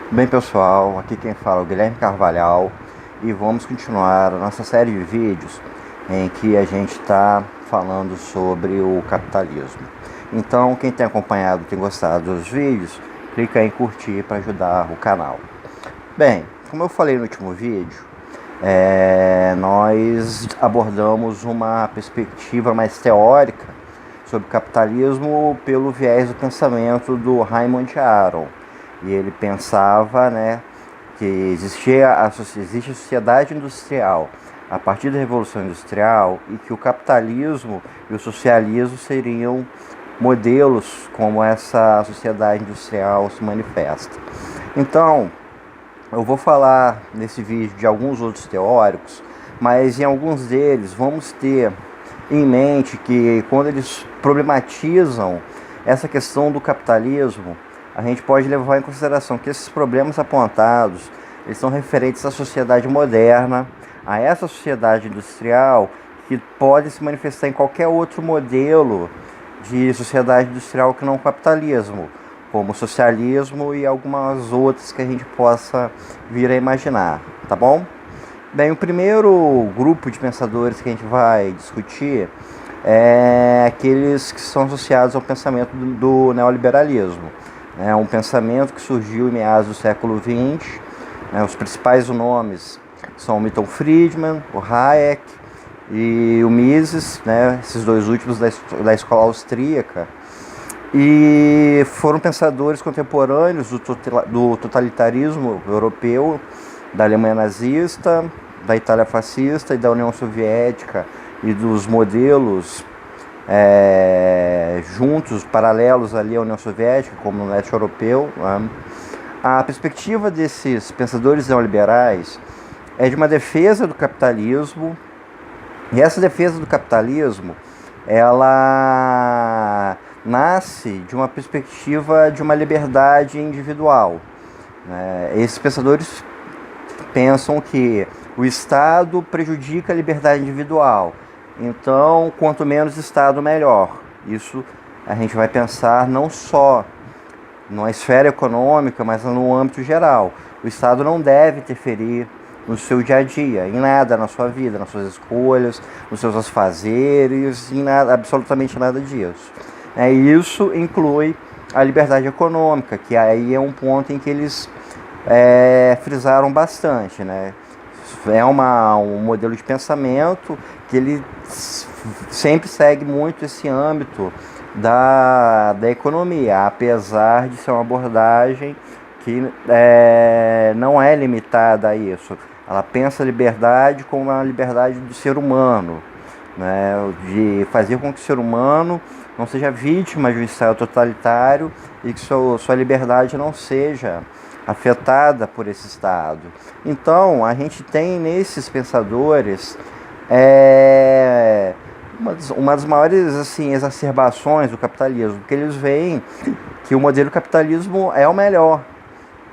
Bem, pessoal, aqui quem fala é o Guilherme Carvalhal e vamos continuar a nossa série de vídeos em que a gente está falando sobre o capitalismo. Então, quem tem acompanhado, tem gostado dos vídeos, clica em curtir para ajudar o canal. Bem, como eu falei no último vídeo, nós abordamos uma perspectiva mais teórica sobre o capitalismo pelo viés do pensamento do Raymond Aron. E ele pensava, que existe a sociedade industrial a partir da Revolução Industrial e que o capitalismo e o socialismo seriam modelos como essa sociedade industrial se manifesta. Então, eu vou falar nesse vídeo de alguns outros teóricos, mas em alguns deles vamos ter em mente que quando eles problematizam essa questão do capitalismo, a gente pode levar em consideração que esses problemas apontados, eles são referentes à sociedade moderna, a essa sociedade industrial que pode se manifestar em qualquer outro modelo de sociedade industrial que não o capitalismo, como o socialismo e algumas outras que a gente possa vir a imaginar, tá bom? Bem, o primeiro grupo de pensadores que a gente vai discutir é aqueles que são associados ao pensamento do neoliberalismo. É um pensamento que surgiu em meados do século XX. Os principais nomes são o Milton Friedman, o Hayek e o Mises, esses dois últimos da escola austríaca. E foram pensadores contemporâneos do totalitarismo europeu, da Alemanha nazista, da Itália fascista e da União Soviética e dos modelos juntos, paralelos ali à União Soviética, como no leste europeu. A perspectiva desses pensadores neoliberais é de uma defesa do capitalismo, e essa defesa do capitalismo, ela nasce de uma perspectiva de uma liberdade individual. Esses pensadores pensam que o Estado prejudica a liberdade individual. Então, quanto menos Estado, melhor. Isso a gente vai pensar não só na esfera econômica, mas no âmbito geral. O Estado não deve interferir no seu dia a dia, em nada na sua vida, nas suas escolhas, nos seus afazeres, em nada, absolutamente nada disso. Isso inclui a liberdade econômica, que aí é um ponto em que eles frisaram bastante, É um modelo de pensamento que ele sempre segue muito esse âmbito da economia, apesar de ser uma abordagem que não é limitada a isso. Ela pensa a liberdade como a liberdade do ser humano, de fazer com que o ser humano não seja vítima de um Estado totalitário e que sua liberdade não seja afetada por esse Estado. Então, a gente tem nesses pensadores uma das maiores exacerbações do capitalismo, porque eles veem que o modelo capitalismo é o melhor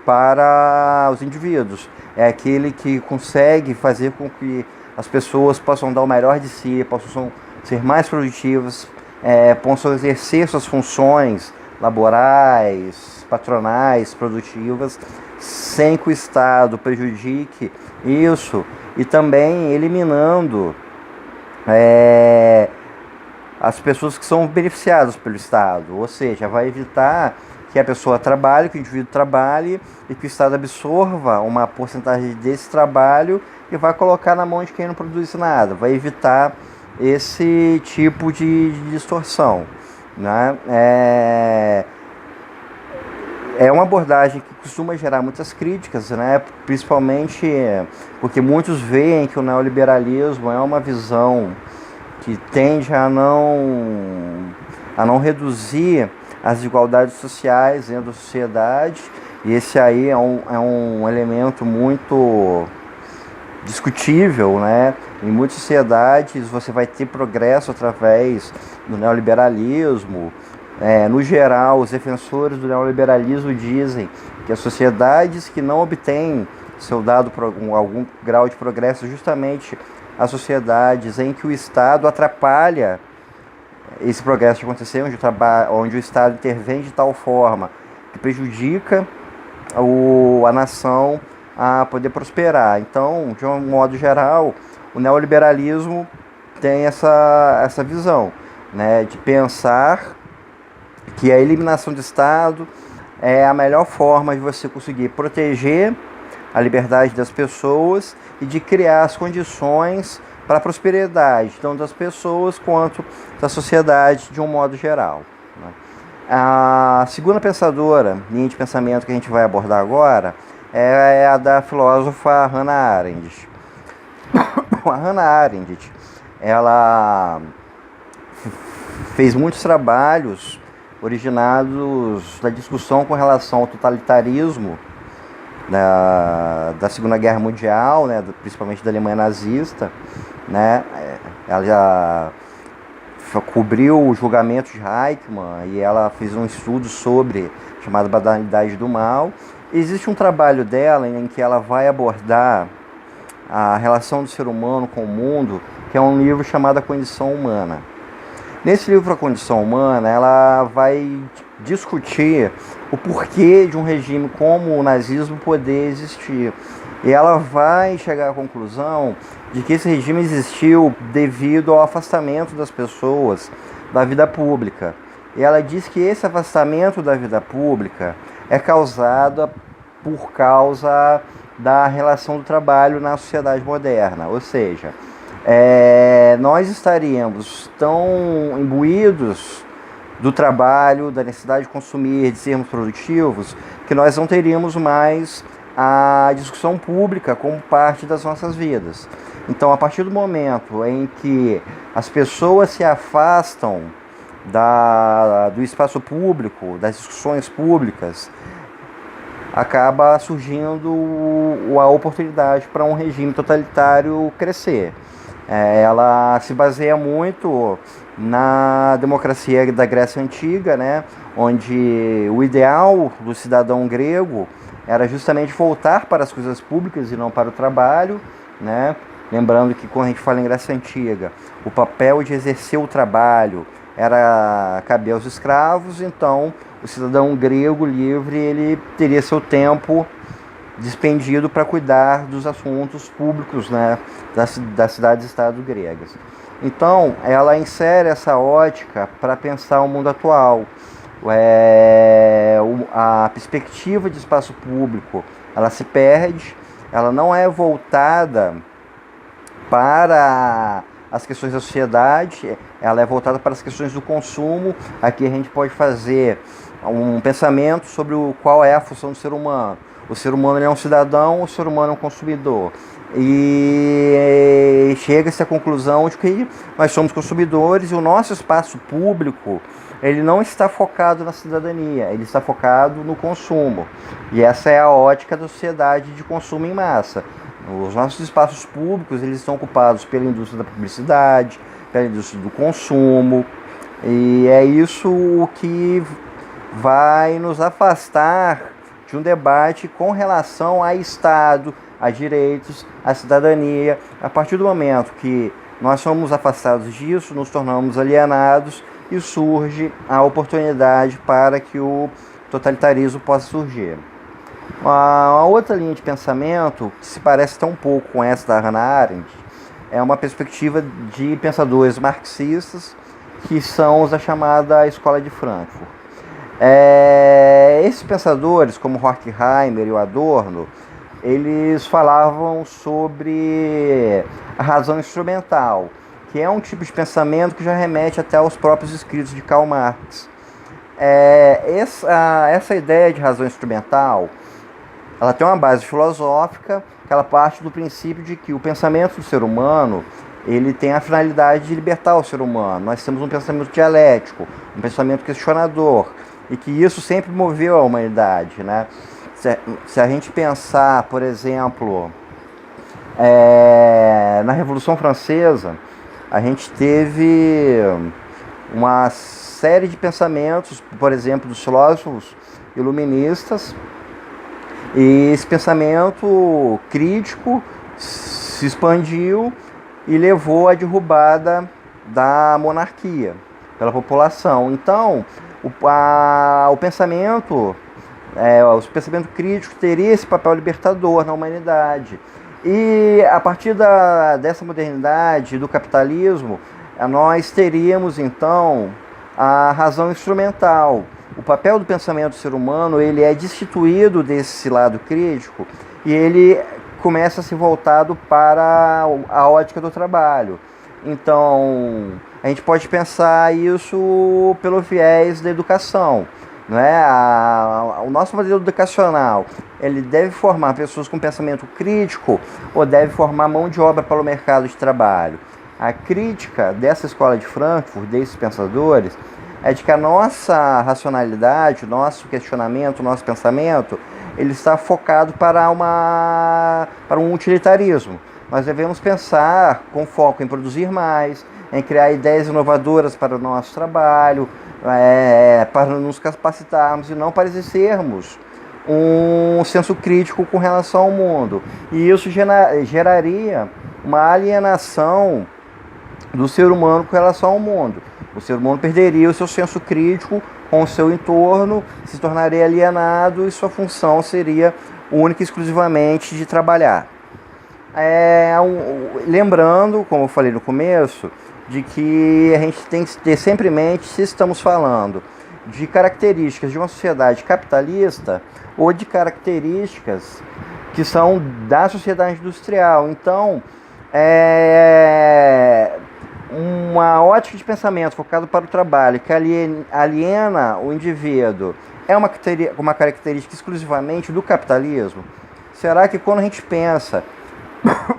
para os indivíduos. É aquele que consegue fazer com que as pessoas possam dar o melhor de si, possam ser mais produtivas, possam exercer suas funções laborais, patronais, produtivas, sem que o Estado prejudique isso, e também eliminando as pessoas que são beneficiadas pelo Estado, ou seja, vai evitar que a pessoa trabalhe, que o indivíduo trabalhe e que o Estado absorva uma porcentagem desse trabalho e vai colocar na mão de quem não produz nada, vai evitar esse tipo de distorção. É uma abordagem que costuma gerar muitas críticas, principalmente porque muitos veem que o neoliberalismo é uma visão que tende a não reduzir as desigualdades sociais dentro da sociedade, e esse aí é um elemento muito discutível, Em muitas sociedades você vai ter progresso através do neoliberalismo. No geral, os defensores do neoliberalismo dizem que as sociedades que não obtêm algum grau de progresso, justamente as sociedades em que o Estado atrapalha esse progresso de acontecer, onde o Estado intervém de tal forma que prejudica a nação a poder prosperar. Então, de um modo geral, o neoliberalismo tem essa visão, né, de pensar que a eliminação do Estado é a melhor forma de você conseguir proteger a liberdade das pessoas e de criar as condições para a prosperidade, tanto das pessoas quanto da sociedade de um modo geral. A segunda pensadora, linha de pensamento que a gente vai abordar agora, é a da filósofa Hannah Arendt. A Hannah Arendt, ela fez muitos trabalhos originados da discussão com relação ao totalitarismo da Segunda Guerra Mundial, né, principalmente da Alemanha nazista, né. Ela já cobriu o julgamento de Eichmann e ela fez um estudo sobre chamado Banalidade do Mal. Existe um trabalho dela em que ela vai abordar a relação do ser humano com o mundo, que é um livro chamado A Condição Humana. Nesse livro, A Condição Humana, ela vai discutir o porquê de um regime como o nazismo poder existir. E ela vai chegar à conclusão de que esse regime existiu devido ao afastamento das pessoas da vida pública. E ela diz que esse afastamento da vida pública é causado por causa da relação do trabalho na sociedade moderna. Ou seja, nós estaríamos tão imbuídos do trabalho, da necessidade de consumir, de sermos produtivos, que nós não teríamos mais a discussão pública como parte das nossas vidas. Então, a partir do momento em que as pessoas se afastam do espaço público, das discussões públicas, acaba surgindo a oportunidade para um regime totalitário crescer. Ela se baseia muito na democracia da Grécia Antiga, né, onde o ideal do cidadão grego era justamente voltar para as coisas públicas e não para o trabalho, né? Lembrando que quando a gente fala em Grécia Antiga, o papel de exercer o trabalho cabia aos escravos, então o cidadão grego livre ele teria seu tempo despendido para cuidar dos assuntos públicos, né, das cidades-estado gregas. Então, ela insere essa ótica para pensar o mundo atual. A perspectiva de espaço público, ela se perde, ela não é voltada para as questões da sociedade, ela é voltada para as questões do consumo. Aqui a gente pode fazer um pensamento sobre qual é a função do ser humano. O ser humano é um cidadão, o ser humano é um consumidor. E chega-se à conclusão de que nós somos consumidores e o nosso espaço público ele não está focado na cidadania, ele está focado no consumo. E essa é a ótica da sociedade de consumo em massa. Os nossos espaços públicos eles estão ocupados pela indústria da publicidade, pela indústria do consumo, e é isso o que vai nos afastar de um debate com relação a Estado, a direitos, a cidadania. A partir do momento que nós somos afastados disso, nos tornamos alienados e surge a oportunidade para que o totalitarismo possa surgir. Uma outra linha de pensamento, que se parece tão pouco com essa da Hannah Arendt, é uma perspectiva de pensadores marxistas, que são os da chamada Escola de Frankfurt. Esses pensadores, como Horkheimer e o Adorno, eles falavam sobre a razão instrumental, que é um tipo de pensamento que já remete até aos próprios escritos de Karl Marx. Essa ideia de razão instrumental, ela tem uma base filosófica, que ela parte do princípio de que o pensamento do ser humano ele tem a finalidade de libertar o ser humano. Nós temos um pensamento dialético, um pensamento questionador, e que isso sempre moveu a humanidade, né? Se a gente pensar, por exemplo, na Revolução Francesa, a gente teve uma série de pensamentos, por exemplo, dos filósofos iluministas, e esse pensamento crítico se expandiu e levou à derrubada da monarquia pela população. Então, o pensamento O pensamento crítico teria esse papel libertador na humanidade. E a partir dessa modernidade, do capitalismo, nós teríamos então a razão instrumental. O papel do pensamento do ser humano, ele é destituído desse lado crítico e ele começa a ser voltado para a ótica do trabalho. Então, a gente pode pensar isso pelo viés da educação. Não é? O nosso modelo educacional, ele deve formar pessoas com pensamento crítico ou deve formar mão de obra para o mercado de trabalho? A crítica dessa escola de Frankfurt, desses pensadores, é de que a nossa racionalidade, o nosso questionamento, o nosso pensamento, ele está focado para um utilitarismo. Nós devemos pensar com foco em produzir mais, em criar ideias inovadoras para o nosso trabalho, para nos capacitarmos e não para exercermos um senso crítico com relação ao mundo. E isso geraria uma alienação do ser humano com relação ao mundo. O ser humano perderia o seu senso crítico com o seu entorno, se tornaria alienado e sua função seria única e exclusivamente de trabalhar. Lembrando, como eu falei no começo, de que a gente tem que ter sempre em mente se estamos falando de características de uma sociedade capitalista ou de características que são da sociedade industrial. Então, uma ótica de pensamento focado para o trabalho que aliena o indivíduo é uma característica exclusivamente do capitalismo? Será que quando a gente pensa,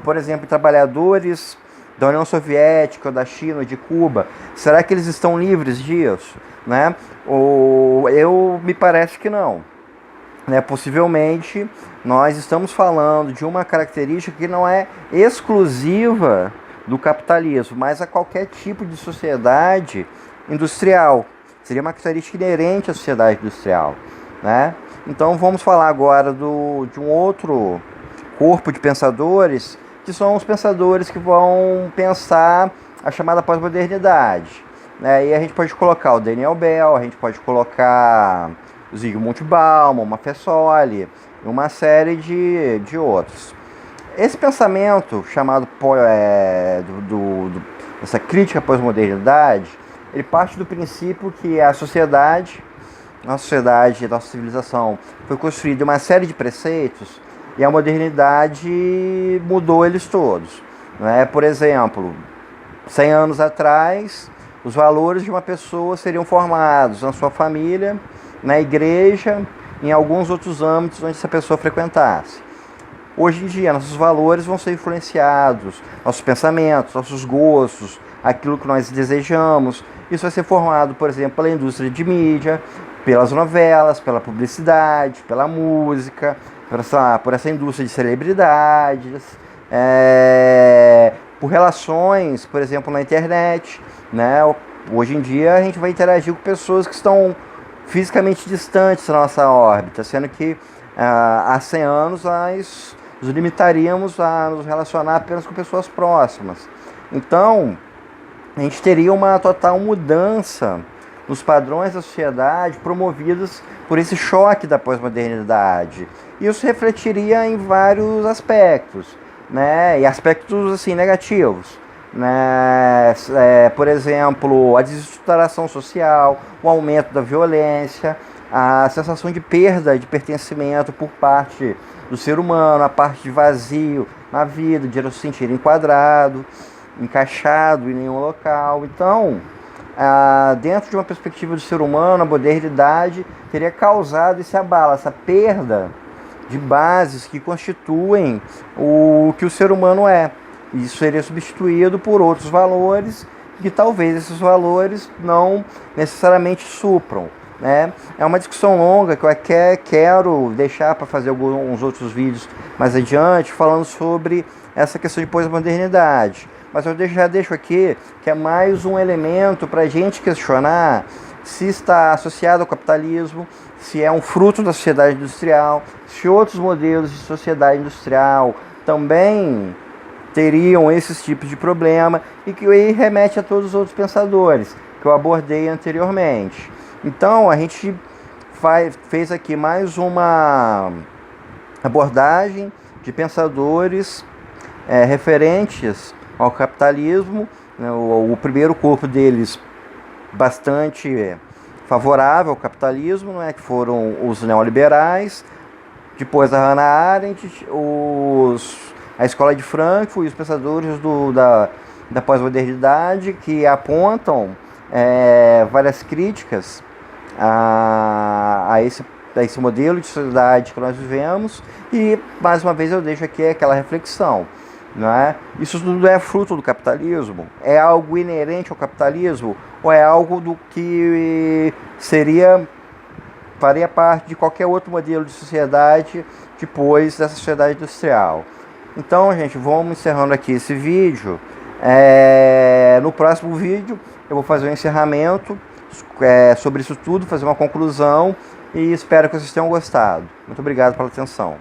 por exemplo, em trabalhadores da União Soviética, ou da China, ou de Cuba, será que eles estão livres disso? Né? Me parece que não. Possivelmente, nós estamos falando de uma característica que não é exclusiva do capitalismo, mas a qualquer tipo de sociedade industrial. Seria uma característica inerente à sociedade industrial. Né? Então, vamos falar agora de um outro corpo de pensadores, que são os pensadores que vão pensar a chamada pós-modernidade. E a gente pode colocar o Daniel Bell, a gente pode colocar o Zygmunt Bauman, o Maffesoli, e uma série de outros. Esse pensamento chamado essa crítica à pós-modernidade, ele parte do princípio que a sociedade, nossa civilização, foi construída uma série de preceitos e a modernidade mudou eles todos. Por exemplo, 100 anos atrás, os valores de uma pessoa seriam formados na sua família, na igreja, em alguns outros âmbitos onde essa pessoa frequentasse. Hoje em dia, nossos valores vão ser influenciados, nossos pensamentos, nossos gostos, aquilo que nós desejamos. Isso vai ser formado, por exemplo, pela indústria de mídia, pelas novelas, pela publicidade, pela música, por essa indústria de celebridades, por relações, por exemplo, na internet. Hoje em dia, a gente vai interagir com pessoas que estão fisicamente distantes da nossa órbita, sendo que há 100 anos nós nos limitaríamos a nos relacionar apenas com pessoas próximas. Então, a gente teria uma total mudança nos padrões da sociedade promovidos por esse choque da pós-modernidade. Isso refletiria em vários aspectos, e aspectos assim, negativos. Por exemplo, a desestruturação social, o aumento da violência, a sensação de perda de pertencimento por parte do ser humano, a parte de vazio na vida, de não se sentir enquadrado, encaixado em nenhum local. Então, dentro de uma perspectiva do ser humano, a modernidade teria causado esse abalo, essa perda de bases que constituem o que o ser humano é. Isso seria substituído por outros valores que talvez esses valores não necessariamente supram. É uma discussão longa que eu quero deixar para fazer alguns outros vídeos mais adiante, falando sobre essa questão de pós-modernidade. Mas eu já deixo aqui que é mais um elemento para a gente questionar se está associado ao capitalismo, se é um fruto da sociedade industrial, se outros modelos de sociedade industrial também teriam esses tipos de problema, e que aí remete a todos os outros pensadores que eu abordei anteriormente. Então, a gente fez aqui mais uma abordagem de pensadores referentes ao capitalismo, né? O primeiro corpo deles bastante favorável ao capitalismo, né? Que foram os neoliberais, depois a Hannah Arendt, a Escola de Frankfurt e os pensadores da pós-modernidade, que apontam várias críticas a esse modelo de sociedade que nós vivemos. E mais uma vez eu deixo aqui aquela reflexão, não é? Isso tudo é fruto do capitalismo? É algo inerente ao capitalismo? Ou é algo do que faria parte de qualquer outro modelo de sociedade depois dessa sociedade industrial? Então, gente, vamos encerrando aqui esse vídeo. No próximo vídeo eu vou fazer um encerramento sobre isso tudo, fazer uma conclusão, e espero que vocês tenham gostado. Muito obrigado pela atenção.